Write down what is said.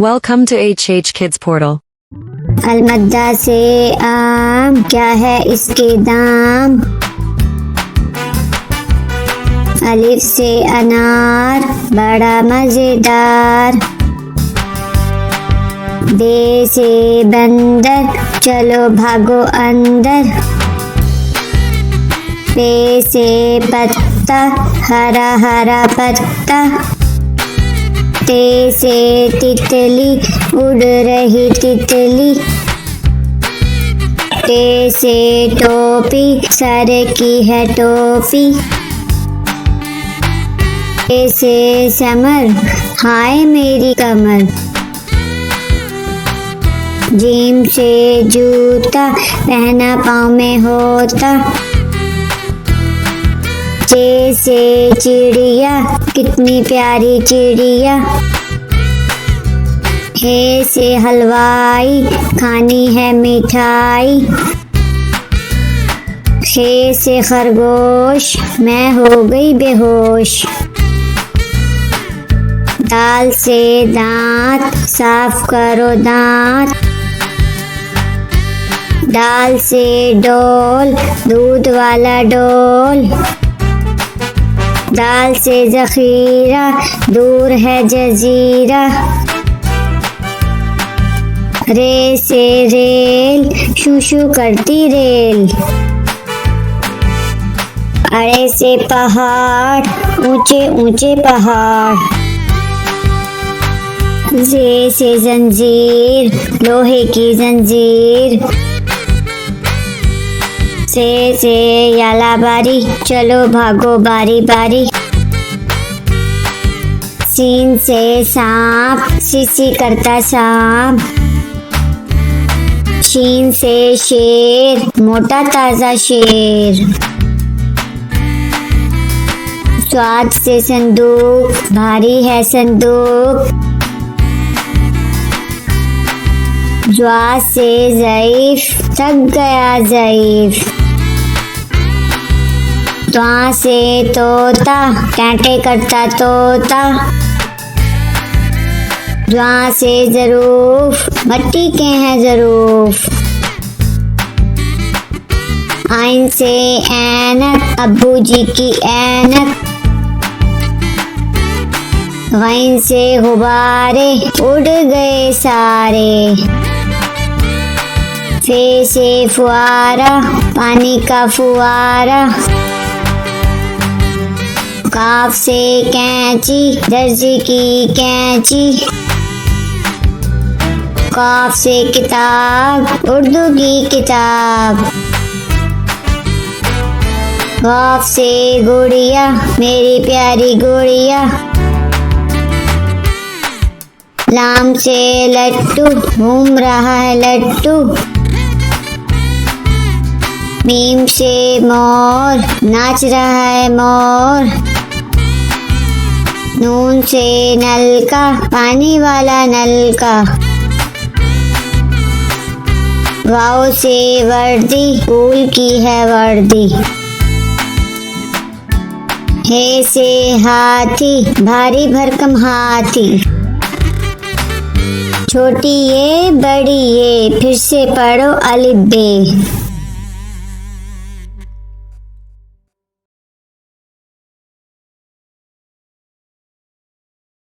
Welcome to HH Kids Portal. अलमद्दा से आम, क्या है इसके दाम। अलिफ से अनार, बड़ा मजेदार। बे से बंदर, चलो भागो अंदर। पे से पत्ता, हरा हरा पत्ता। ते से तितली, उड़ रही तितली। टे से टोपी, सर की है टोपी। टे से समर, हाय मेरी कमर। जीम से जूता, पहना पाँव में होता। चे से चिड़िया, कितनी प्यारी चिड़िया। हे से हलवाई, खानी है मिठाई। हे से खरगोश, मैं हो गई बेहोश। दाल से दांत, साफ करो दांत। दाल से डोल, दूध वाला डोल। दाल से जखीरा, दूर है जजीरा। रे से रेल, शू शू करती रेल। अड़े से पहाड़, ऊंचे ऊंचे पहाड़। जे से जंजीर, लोहे की जंजीर। से याला बारी, चलो भागो बारी बारी। सीन से सांप, सीसी करता सांप। शीन से शेर, मोटा ताजा शेर। स्वाद से संदूक, भारी है संदूक। ज्वा से ज़ईफ, थक गया ज़ईफ। त्वा से तोता, कांटे करता तोता। ज्वा से ज़रूफ, मट्टी के हैं ज़रूफ। आइन से ऐनक, अब्बू जी की ऐनक। गैन से गुब्बारे, उड़ गए सारे। फे से फुआरा, पानी का फुआरा। काफ से कैंची, दर्जी की कैंची। काफ से किताब, उर्दू की किताब। गाफ से गुड़िया, मेरी प्यारी गुड़िया। लाम से लट्टू, घूम रहा है लट्टू। मीम से मोर, नाच रहा है मोर। नून से नलका, पानी वाला नलका। वाव से वर्दी, स्कूल की है वर्दी। हे से हाथी, भारी भरकम हाथी। छोटी ये बड़ी ये, फिर से पढ़ो अलिफ बे।